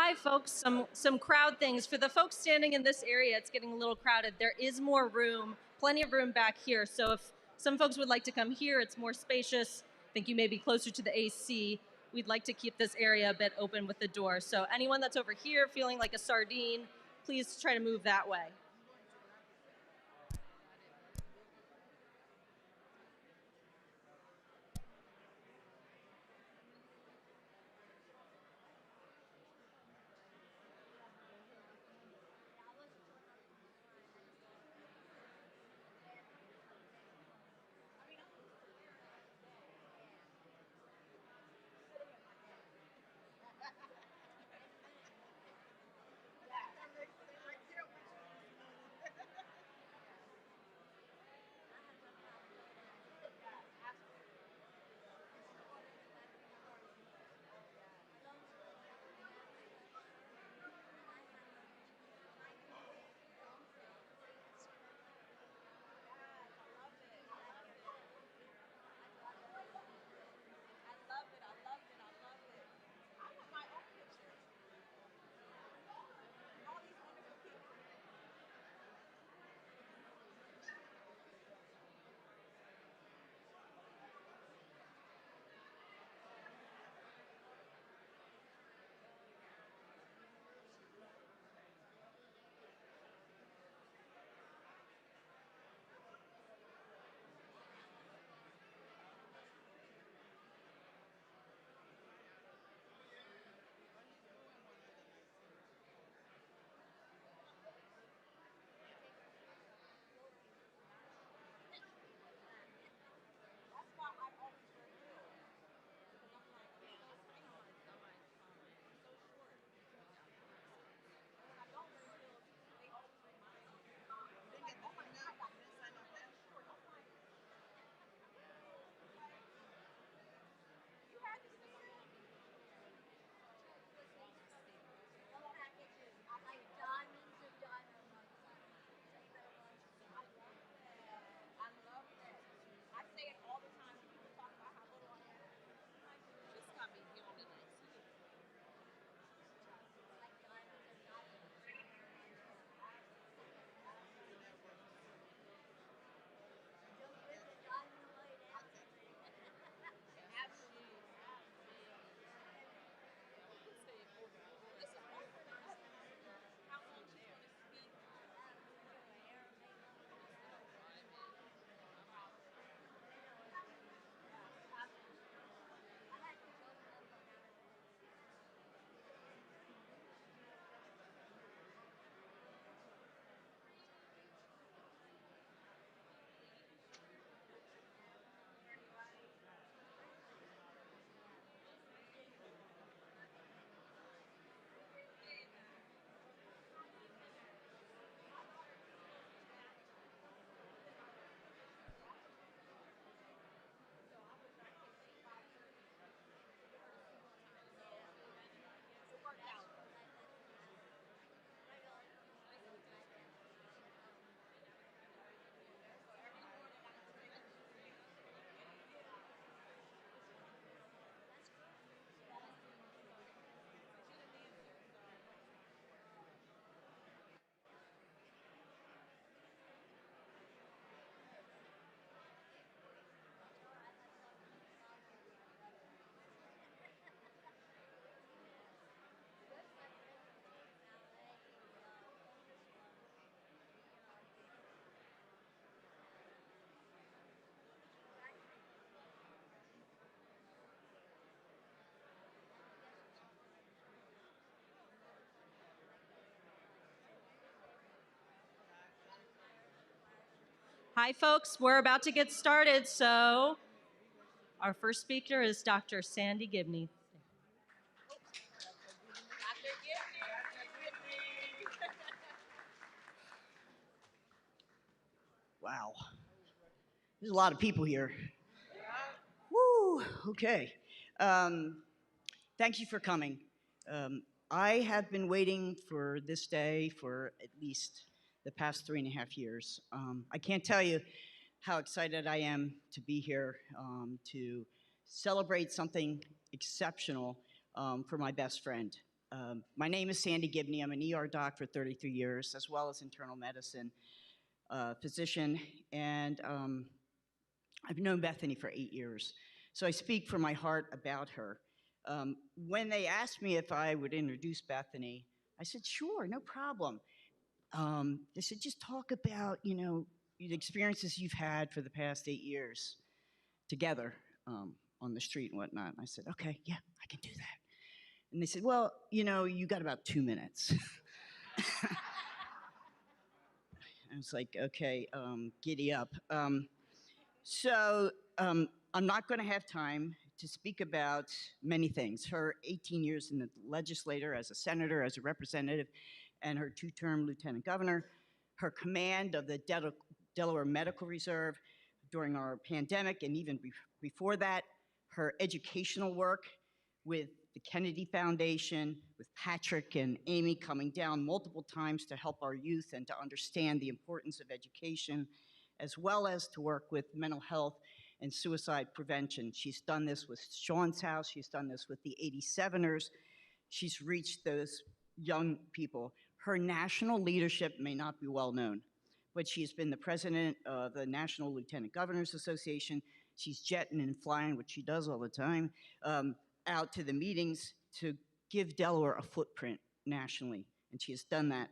Hi, folks. Some crowd things. For the folks standing in this area, it's getting a little crowded. There is more room, plenty of room back here. So if some folks would like to come here, it's more spacious. I think you may be closer to the AC. We'd like to keep this area a bit open with the door. So anyone that's over here feeling like a sardine, please try to move that way. Hi, folks. We're about to get started. So our first speaker is Dr. Sandy Gibney. Wow. There's a lot of people here. Woo, okay. Thank you for coming. I have been waiting for this day for at least the past 3.5 years. I can't tell you how excited I am to be here to celebrate something exceptional for my best friend. My name is Sandy Gibney. I'm an ER doc for 33 years, as well as internal medicine physician, and I've known Bethany for 8 years. So I speak from my heart about her. When they asked me if I would introduce Bethany, I said, sure, no problem. They said, just talk about, the experiences you've had for the past 8 years together on the street and whatnot. And I said, okay, yeah, I can do that. And they said, well, you got about 2 minutes. I was like, okay, giddy up. So I'm not going to have time to speak about many things. Her 18 years in the legislature as a senator, as a representative, and her 2-term lieutenant governor, her command of the Delaware Medical Reserve during our pandemic and even before that, her educational work with the Kennedy Foundation, with Patrick and Amy coming down multiple times to help our youth and to understand the importance of education, as well as to work with mental health and suicide prevention. She's done this with Sean's House. She's done this with the 87ers. She's reached those young people. Her national leadership may not be well known, but she's been the president of the National Lieutenant Governors Association. She's jetting and flying, which she does all the time, out to the meetings to give Delaware a footprint nationally, and she has done that.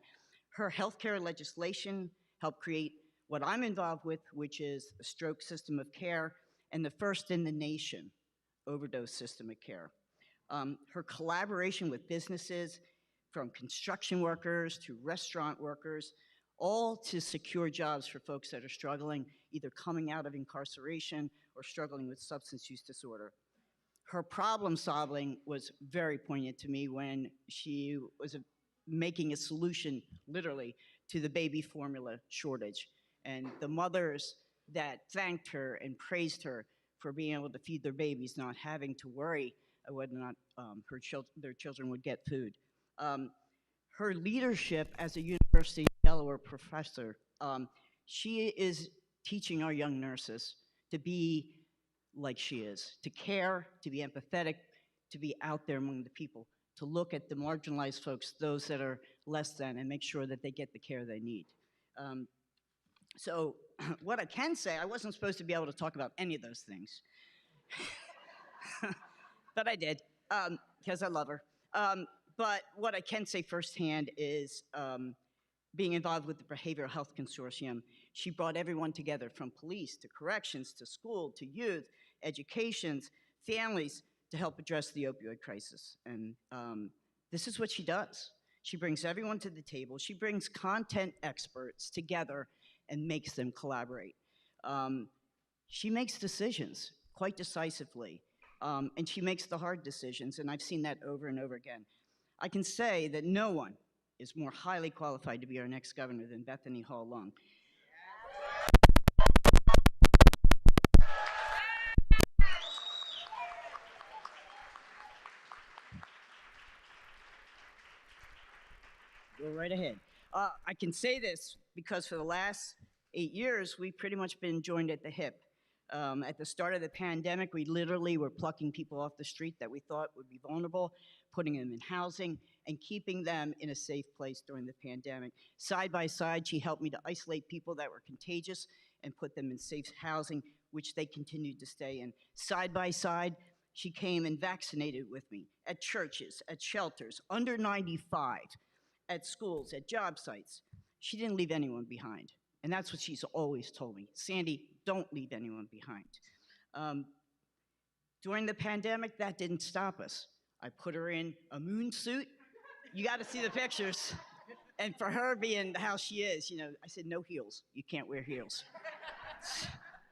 Her healthcare legislation helped create what I'm involved with, which is a stroke system of care and the first in the nation overdose system of care. Her collaboration with businesses, from construction workers to restaurant workers, all to secure jobs for folks that are struggling, either coming out of incarceration or struggling with substance use disorder. Her problem solving was very poignant to me when she was making a solution, literally, to the baby formula shortage. And the mothers that thanked her and praised her for being able to feed their babies, not having to worry whether or not their children would get food. Her leadership as a University of Delaware professor, she is teaching our young nurses to be like she is, to care, to be empathetic, to be out there among the people, to look at the marginalized folks, those that are less than, and make sure that they get the care they need. So what I can say, I wasn't supposed to be able to talk about any of those things, but I did, because I love her. But what I can say firsthand is being involved with the Behavioral Health Consortium, she brought everyone together, from police to corrections to school to youth, educations, families, to help address the opioid crisis. And this is what she does. She brings everyone to the table. She brings content experts together and makes them collaborate. She makes decisions quite decisively, and she makes the hard decisions, and I've seen that over and over again. I can say that no one is more highly qualified to be our next governor than Bethany Hall-Long. Go right ahead. I can say this because for the last 8 years, we've pretty much been joined at the hip. At the start of the pandemic, we literally were plucking people off the street that we thought would be vulnerable, putting them in housing, and keeping them in a safe place during the pandemic. Side by side, she helped me to isolate people that were contagious and put them in safe housing, which they continued to stay in. Side by side, she came and vaccinated with me at churches, at shelters, under 95, at schools, at job sites. She didn't leave anyone behind. And that's what she's always told me. Sandy, don't leave anyone behind. During the pandemic, that didn't stop us. I put her in a moon suit. You got to see the pictures. And for her being how she is, I said, no heels. You can't wear heels.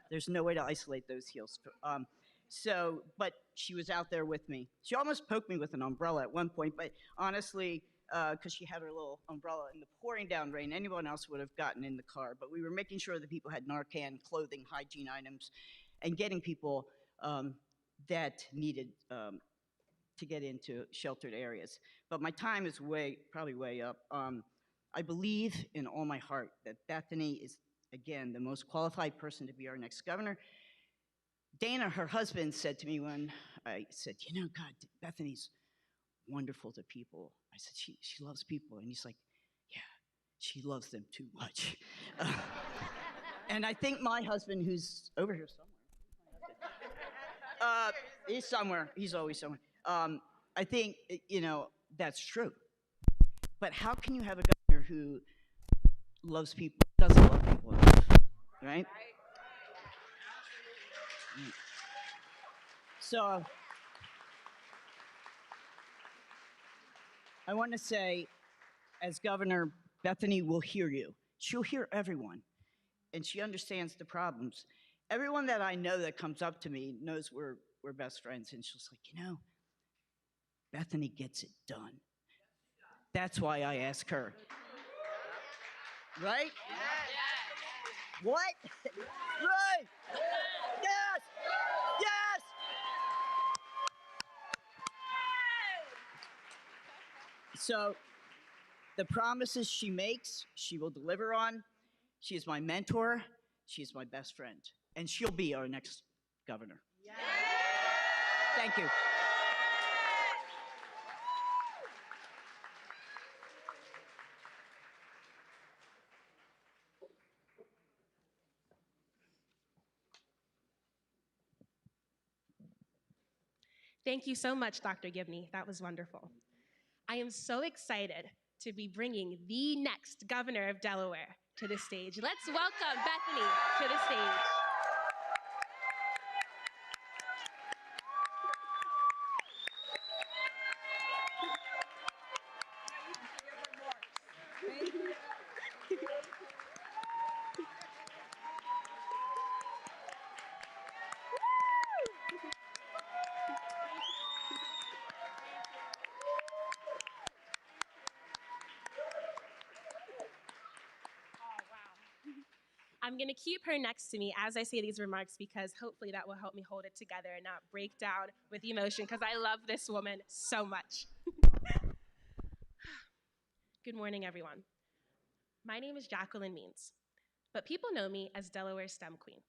There's no way to isolate those heels. But she was out there with me. She almost poked me with an umbrella at one point, but honestly, because she had her little umbrella in the pouring down rain, anyone else would have gotten in the car. But we were making sure that people had Narcan, clothing, hygiene items, and getting people that needed to get into sheltered areas. But my time is probably way up. I believe in all my heart that Bethany is, again, the most qualified person to be our next governor. Dana, her husband, said to me when I said, God, Bethany's wonderful to people. I said, she loves people. And he's like, yeah, she loves them too much. And I think my husband, who's over here somewhere, he's somewhere, he's always somewhere. I think, that's true. But how can you have a governor who loves people, doesn't love people enough, right? So I want to say, as governor, Bethany will hear you. She'll hear everyone, and she understands the problems. Everyone that I know that comes up to me knows we're best friends, and she's like, Bethany gets it done. That's why I ask her. Right? What? Right! Yes! Yes! So the promises she makes, she will deliver on. She is my mentor. She is my best friend. And she'll be our next governor. Thank you. Thank you so much, Dr. Gibney. That was wonderful. I am so excited to be bringing the next governor of Delaware to the stage. Let's welcome Bethany to the stage. I'm going to keep her next to me as I say these remarks because hopefully that will help me hold it together and not break down with emotion because I love this woman so much. Good morning, everyone. My name is Jacqueline Means, but people know me as Delaware's STEM Queen.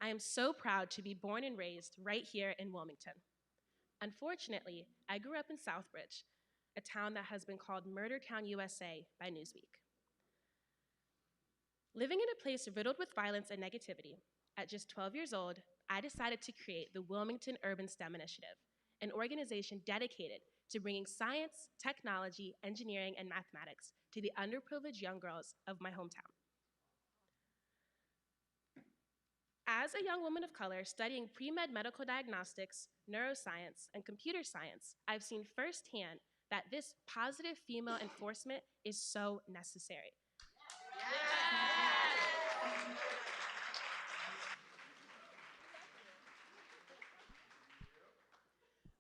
I am so proud to be born and raised right here in Wilmington. Unfortunately, I grew up in Southbridge, a town that has been called Murder Town, USA by Newsweek. Living in a place riddled with violence and negativity, at just 12 years old, I decided to create the Wilmington Urban STEM Initiative, an organization dedicated to bringing science, technology, engineering, and mathematics to the underprivileged young girls of my hometown. As a young woman of color studying pre-med medical diagnostics, neuroscience, and computer science, I've seen firsthand that this positive female enforcement is so necessary.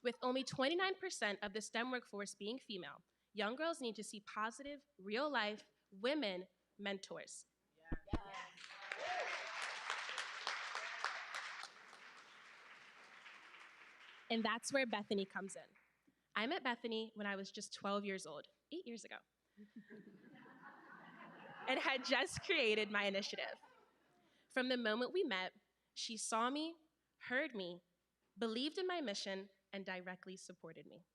With only 29% of the STEM workforce being female, young girls need to see positive, real-life women mentors. And that's where Bethany comes in. I met Bethany when I was just 12 years old, 8 years ago, and had just created my initiative. From the moment we met, she saw me, heard me, believed in my mission, and directly supported me.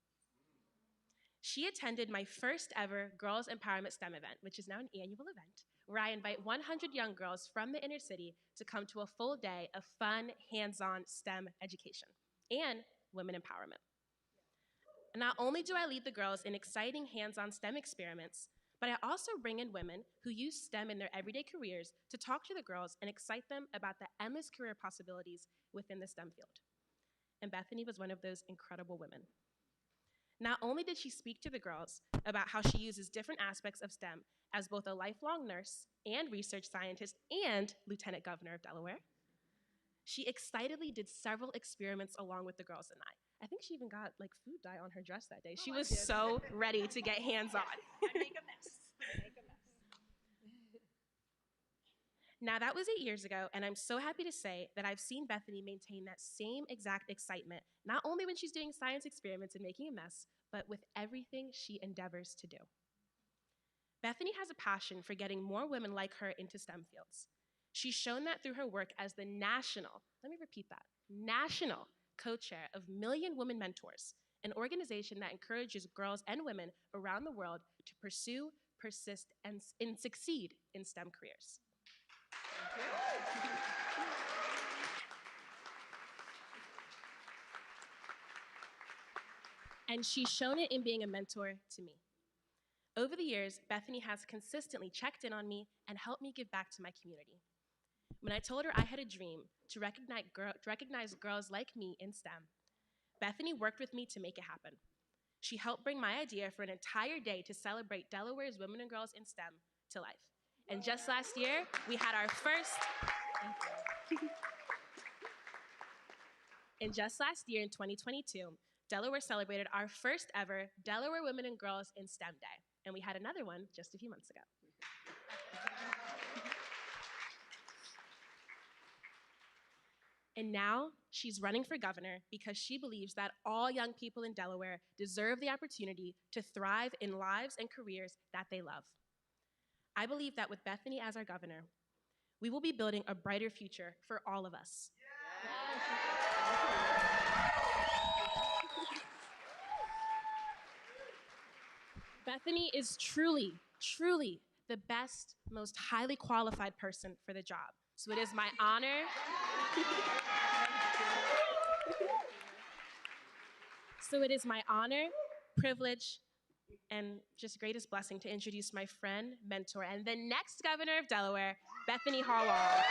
She attended my first ever Girls Empowerment STEM event, which is now an annual event, where I invite 100 young girls from the inner city to come to a full day of fun, hands-on STEM education and women empowerment. And not only do I lead the girls in exciting hands-on STEM experiments, but I also bring in women who use STEM in their everyday careers to talk to the girls and excite them about the endless career possibilities within the STEM field. And Bethany was one of those incredible women. Not only did she speak to the girls about how she uses different aspects of STEM as both a lifelong nurse and research scientist and Lieutenant Governor of Delaware, she excitedly did several experiments along with the girls and I. I think she even got like food dye on her dress that day. She was so ready to get hands-on. I make a mess. Now that was 8 years ago, and I'm so happy to say that I've seen Bethany maintain that same exact excitement, not only when she's doing science experiments and making a mess, but with everything she endeavors to do. Bethany has a passion for getting more women like her into STEM fields. She's shown that through her work as the national co-chair of Million Women Mentors, an organization that encourages girls and women around the world to pursue, persist, and succeed in STEM careers. And she's shown it in being a mentor to me. Over the years, Bethany has consistently checked in on me and helped me give back to my community. When I told her I had a dream to recognize girls like me in STEM, Bethany worked with me to make it happen. She helped bring my idea for an entire day to celebrate Delaware's women and girls in STEM to life. And just last year, we had our first, and just last year in 2022, Delaware celebrated our first ever Delaware Women and Girls in STEM Day. And we had another one just a few months ago. And now she's running for governor because she believes that all young people in Delaware deserve the opportunity to thrive in lives and careers that they love. I believe that with Bethany as our governor, we will be building a brighter future for all of us. Bethany is truly, truly the best, most highly qualified person for the job. So it is my honor. So it is my honor, privilege, and just greatest blessing to introduce my friend, mentor, and the next governor of Delaware, Bethany Hall-Long.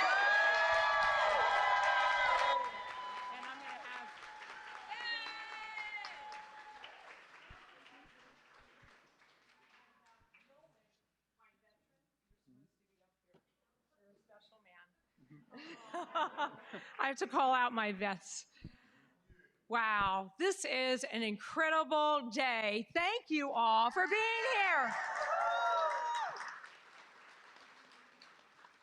I have to call out my vets. Wow, this is an incredible day. Thank you all for being here.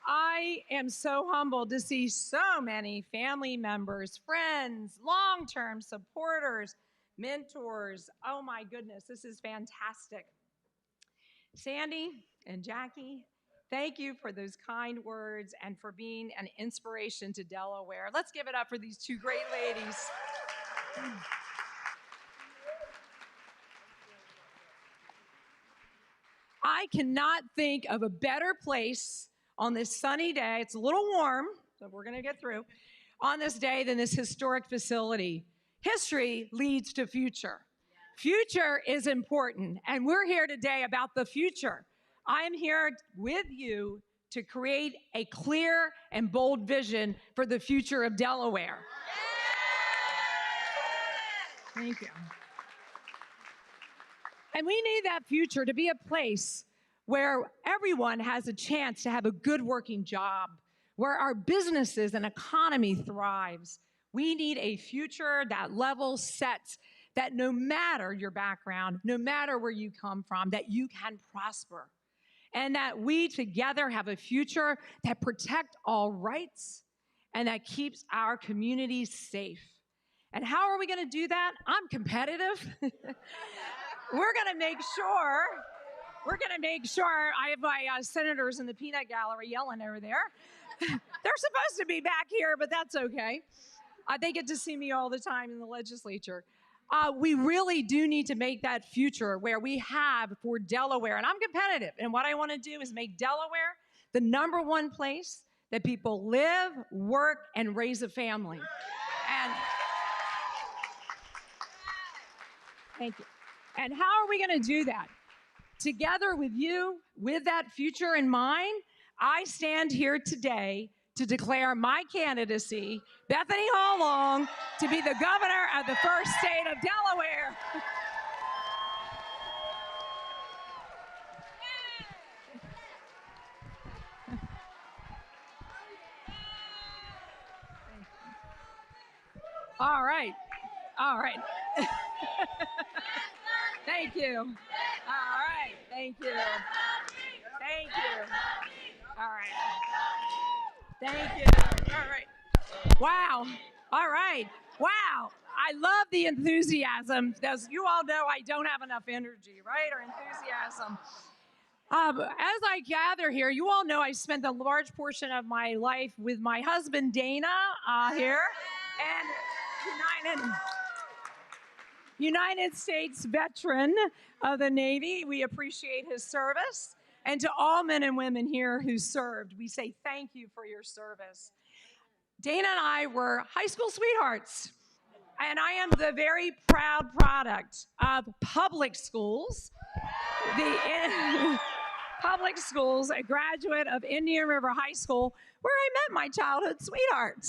I am so humbled to see so many family members, friends, long-term supporters, mentors. Oh my goodness, this is fantastic. Sandy and Jackie, thank you for those kind words and for being an inspiration to Delaware. Let's give it up for these two great ladies. I cannot think of a better place on this sunny day. It's a little warm, so we're going to get through, on this day than this historic facility. History leads to future. Future is important, and we're here today about the future. I am here with you to create a clear and bold vision for the future of Delaware. Thank you. And we need that future to be a place where everyone has a chance to have a good working job, where our businesses and economy thrives. We need a future that level sets, that no matter your background, no matter where you come from, that you can prosper. And that we together have a future that protects all rights and that keeps our communities safe. And how are we going to do that? I'm competitive. We're going to make sure I have my senators in the peanut gallery yelling over there. They're supposed to be back here, but that's okay. They get to see me all the time in the legislature. We really do need to make that future where we have for Delaware, and I'm competitive, and what I want to do is make Delaware the #1 place that people live, work, and raise a family. And thank you. And how are we going to do that? Together with you, with that future in mind, I stand here today to declare my candidacy, Bethany Hall-Long, to be the governor of the first state of Delaware. All right. Thank you. All right. Thank you. All right. Thank you. All right. Wow. All right. Wow. I love the enthusiasm. As you all know, I don't have enough energy, right? Or enthusiasm. As I gather here, you all know I spent a large portion of my life with my husband, Dana, here. And United States veteran of the Navy. We appreciate his service. And to all men and women here who served, we say thank you for your service. Dana and I were high school sweethearts. And I am the very proud product of public schools. Public schools, a graduate of Indian River High School, where I met my childhood sweetheart.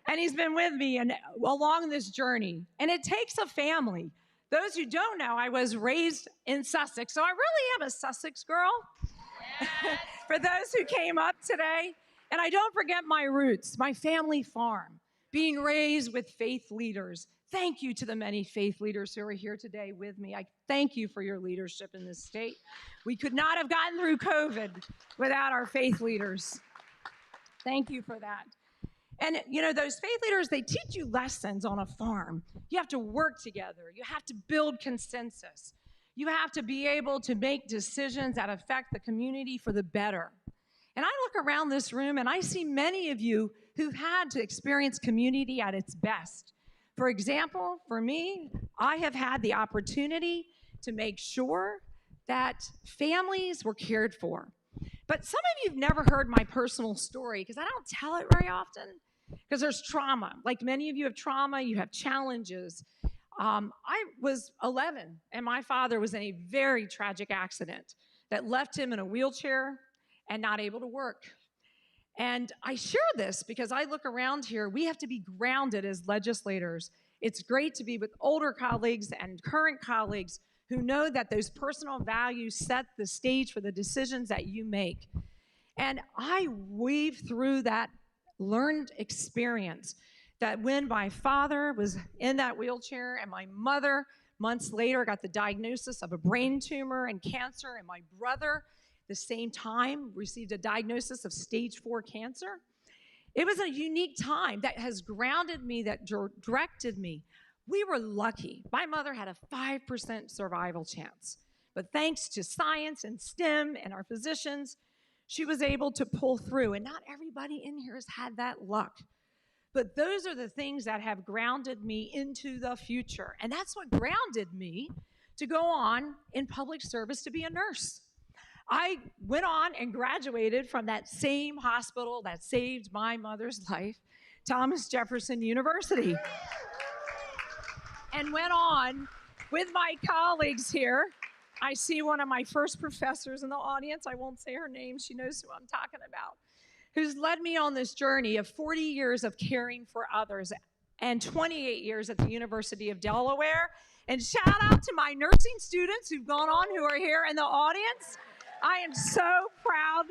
And he's been with me along this journey. And it takes a family. Those who don't know, I was raised in Sussex, so I really am a Sussex girl. Yes. For those who came up today. And I don't forget my roots, my family farm, being raised with faith leaders. Thank you to the many faith leaders who are here today with me. I thank you for your leadership in this state. We could not have gotten through COVID without our faith leaders. Thank you for that. And, you know, those faith leaders, they teach you lessons on a farm. You have to work together. You have to build consensus. You have to be able to make decisions that affect the community for the better. And I look around this room and I see many of you who've had to experience community at its best. For example, for me, I have had the opportunity to make sure that families were cared for. But some of you have never heard my personal story because I don't tell it very often because there's trauma. Like many of you have trauma, you have challenges. I was 11 and my father was in a very tragic accident that left him in a wheelchair and not able to work. And I share this because I look around here, we have to be grounded as legislators. It's great to be with older colleagues and current colleagues who know that those personal values set the stage for the decisions that you make. And I weave through that learned experience that when my father was in that wheelchair and my mother months later got the diagnosis of a brain tumor and cancer, and my brother the same time received a diagnosis of stage 4 cancer. It was a unique time that has grounded me, that directed me. We were lucky. My mother had a 5% survival chance. But thanks to science and STEM and our physicians, she was able to pull through. And not everybody in here has had that luck. But those are the things that have grounded me into the future. And that's what grounded me to go on in public service to be a nurse. I went on and graduated from that same hospital that saved my mother's life, Thomas Jefferson University. And went on with my colleagues here. I see one of my first professors in the audience. I won't say her name. She knows who I'm talking about. Who's led me on this journey of 40 years of caring for others and 28 years at the University of Delaware. And shout out to my nursing students who've gone on, who are here in the audience. I am so proud,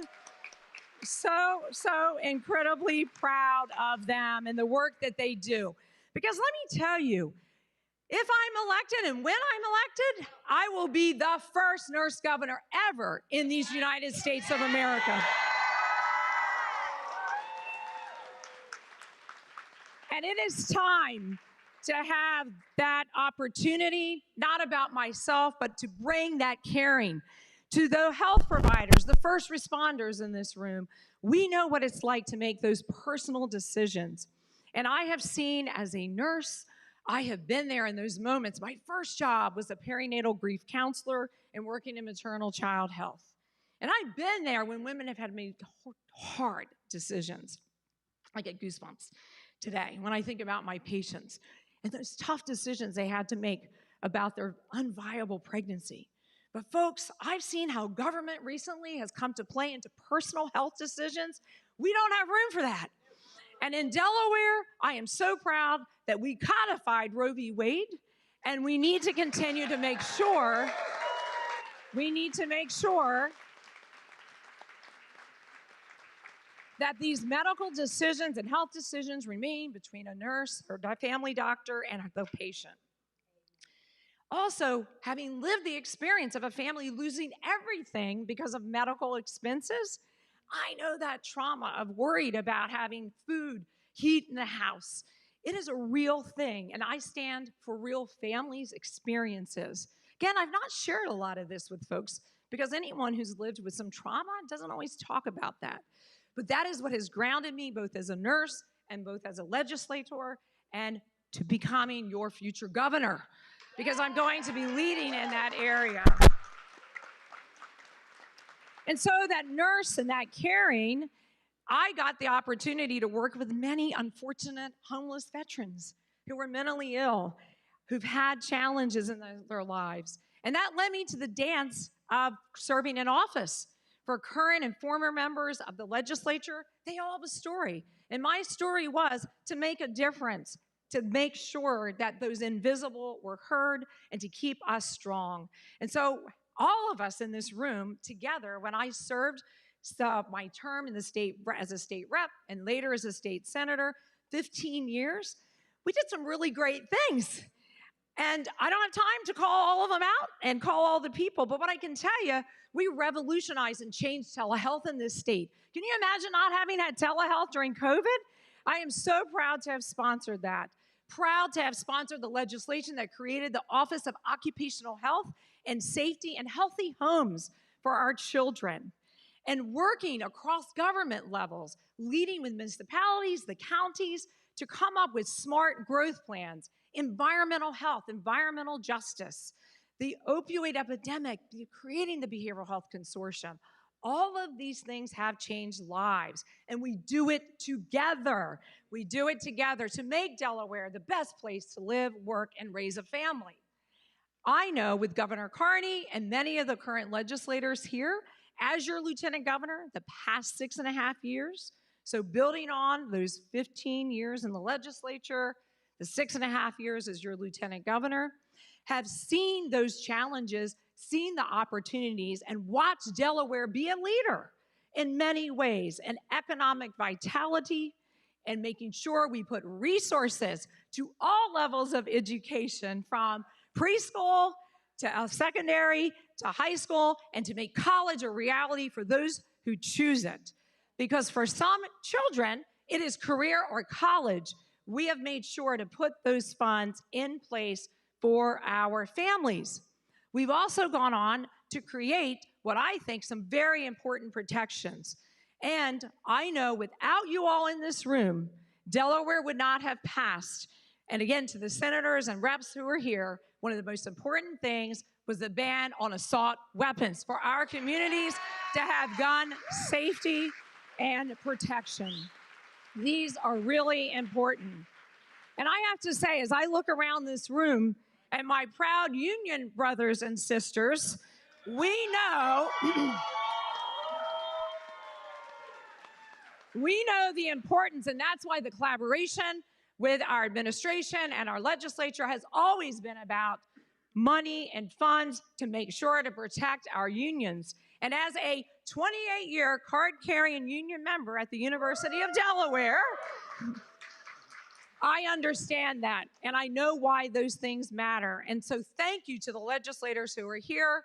so incredibly proud of them and the work that they do. Because let me tell you, if I'm elected and when I'm elected, I will be the first nurse governor ever in these United States of America. And it is time to have that opportunity, not about myself, but to bring that caring to the health providers, the first responders in this room. We know what it's like to make those personal decisions. And I have seen as a nurse, I have been there in those moments. My first job was a perinatal grief counselor and working in maternal child health. And I've been there when women have had to make hard decisions. I get goosebumps today when I think about my patients and those tough decisions they had to make about their unviable pregnancy. But folks, I've seen how government recently has come to play into personal health decisions. We don't have room for that. And in Delaware, I am so proud that we codified Roe v. Wade, and we need to continue to make sure, that these medical decisions and health decisions remain between a nurse or a family doctor and the patient. Also, having lived the experience of a family losing everything because of medical expenses, I know that trauma of worried about having food, heat in the house. It is a real thing, and I stand for real families' experiences. Again, I've not shared a lot of this with folks because anyone who's lived with some trauma doesn't always talk about that. But that is what has grounded me both as a nurse and both as a legislator and to becoming your future governor. because I'm going to be leading in that area. And so that nurse and that caring, I got the opportunity to work with many unfortunate homeless veterans who were mentally ill, who've had challenges in their lives. And that led me to the dance of serving in office. For current and former members of the legislature, they all have a story. And my story was to make a difference, to make sure that those invisible were heard and to keep us strong. And so all of us in this room together, when I served my term in the state as a state rep and later as a state senator, 15 years, we did some really great things. And I don't have time to call all of them out and call all the people, but what I can tell you, we revolutionized and changed telehealth in this state. Can you imagine not having had telehealth during COVID? I am so proud to have sponsored that. Proud to have sponsored the legislation that created the Office of Occupational Health and Safety and Healthy Homes for our children. And working across government levels, leading with municipalities, the counties, to come up with smart growth plans, environmental health, environmental justice, the opioid epidemic, creating the Behavioral Health Consortium. All of these things have changed lives, and we do it together. We do it together to make Delaware the best place to live, work, and raise a family. I know with Governor Carney and many of the current legislators here, as your lieutenant governor, the past 6.5 years, so building on those 15 years in the legislature, the 6.5 years as your lieutenant governor, have seen those challenges, seen the opportunities, and watched Delaware be a leader in many ways, in economic vitality, and making sure we put resources to all levels of education, from preschool to secondary to high school, and to make college a reality for those who choose it. Because for some children, it is career or college. We have made sure to put those funds in place for our families. We've also gone on to create what I think some very important protections. And I know without you all in this room, Delaware would not have passed. And again, to the senators and reps who are here, one of the most important things was the ban on assault weapons for our communities to have gun safety and protection. These are really important. And I have to say, as I look around this room and my proud union brothers and sisters, we know the importance, and that's why the collaboration with our administration and our legislature has always been about money and funds to make sure to protect our unions. And as a 28-year card-carrying union member at the University of Delaware, I understand that, and I know why those things matter. And so thank you to the legislators who are here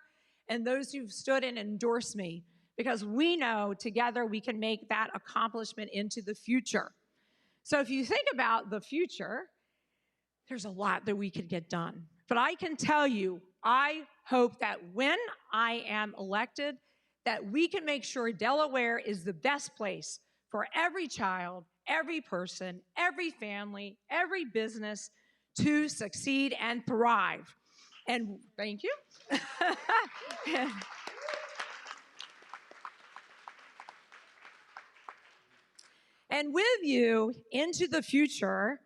and those who've stood and endorsed me, because we know together we can make that accomplishment into the future. So if you think about the future, there's a lot that we could get done. But I can tell you, I hope that when I am elected, that we can make sure Delaware is the best place for every child, every person, every family, every business to succeed and thrive. And thank you. And with you into the future,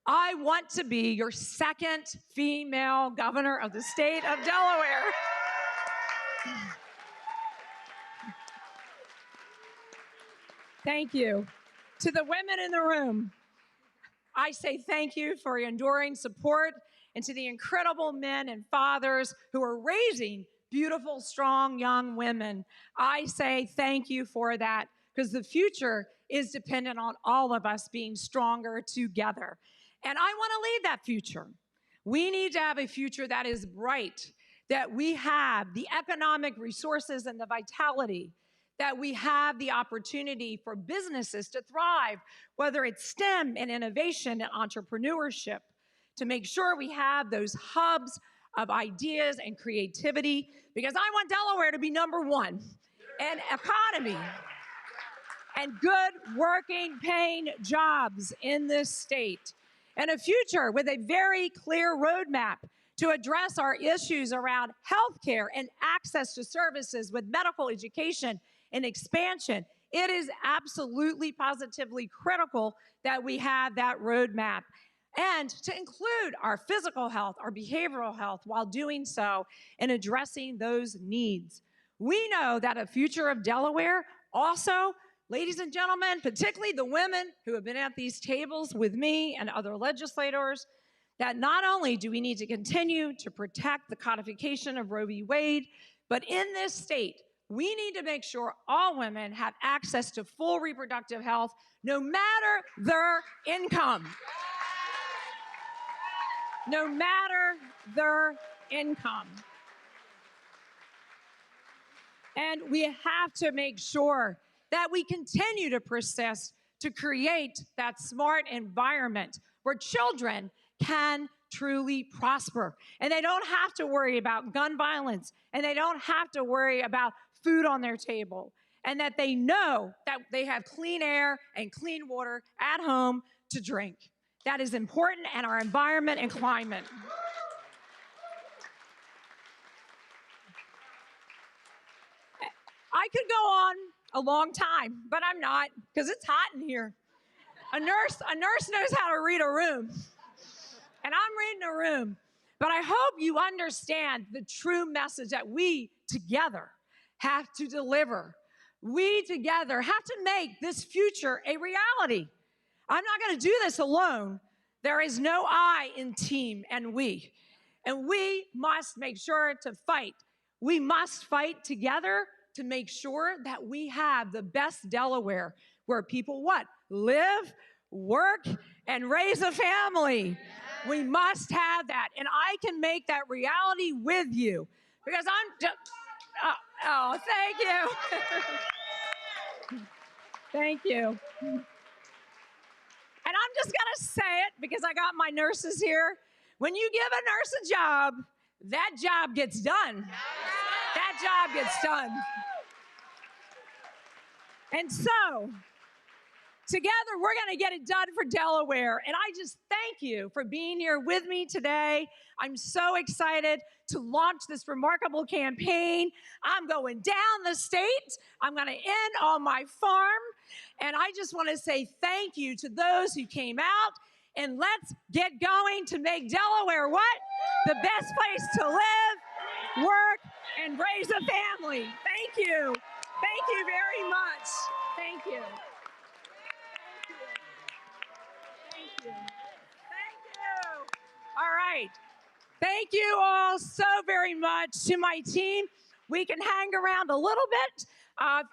I want to be your second female governor of the state of Delaware. Thank you. To the women in the room, I say thank you for your enduring support, and to the incredible men and fathers who are raising beautiful, strong, young women, I say thank you for that, because the future is dependent on all of us being stronger together. And I want to lead that future. We need to have a future that is bright, that we have the economic resources and the vitality, that we have the opportunity for businesses to thrive, whether it's STEM and innovation and entrepreneurship, to make sure we have those hubs of ideas and creativity, because I want Delaware to be number one in economy and good working, paying jobs in this state, and a future with a very clear roadmap to address our issues around healthcare and access to services with medical education and expansion. It is absolutely, positively critical that we have that roadmap. And to include our physical health, our behavioral health, while doing so and addressing those needs. We know that a future of Delaware also, ladies and gentlemen, particularly the women who have been at these tables with me and other legislators, that not only do we need to continue to protect the codification of Roe v. Wade, but in this state, we need to make sure all women have access to full reproductive health, no matter their income. No matter their income. And we have to make sure that we continue to persist to create that smart environment where children can truly prosper. And they don't have to worry about gun violence, and they don't have to worry about food on their table, and that they know that they have clean air and clean water at home to drink. That is important in our environment and climate. I could go on a long time, but I'm not, because it's hot in here. A nurse knows how to read a room, and I'm reading a room. But I hope you understand the true message that we together have to deliver. We together have to make this future a reality. I'm not going to do this alone. There is no I in team and we. And we must make sure to fight. We must fight together to make sure that we have the best Delaware, where people what? Live, work, and raise a family. We must have that. And I can make that reality with you, because I'm just, thank you. Thank you. And I'm just going to say it because I got my nurses here. When you give a nurse a job, that job gets done. That job gets done. And so, together, we're going to get it done for Delaware. And I just thank you for being here with me today. I'm so excited to launch this remarkable campaign. I'm going down the state. I'm going to end on my farm. And I just want to say thank you to those who came out. And let's get going to make Delaware what? The best place to live, work, and raise a family. Thank you. Thank you very much. Thank you. Thank you. Thank you. All right. Thank you all so very much. To my team, we can hang around a little bit.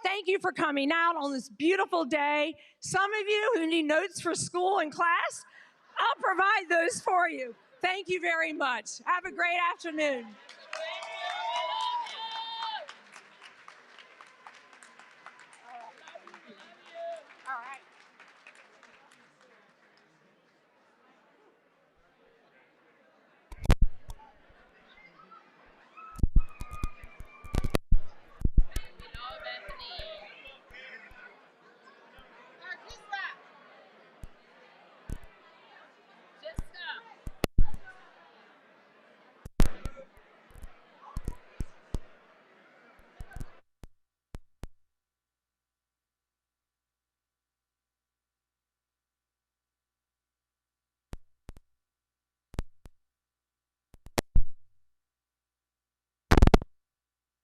Thank you for coming out on this beautiful day. Some of you who need notes for school and class, I'll provide those for you. Thank you very much. Have a great afternoon.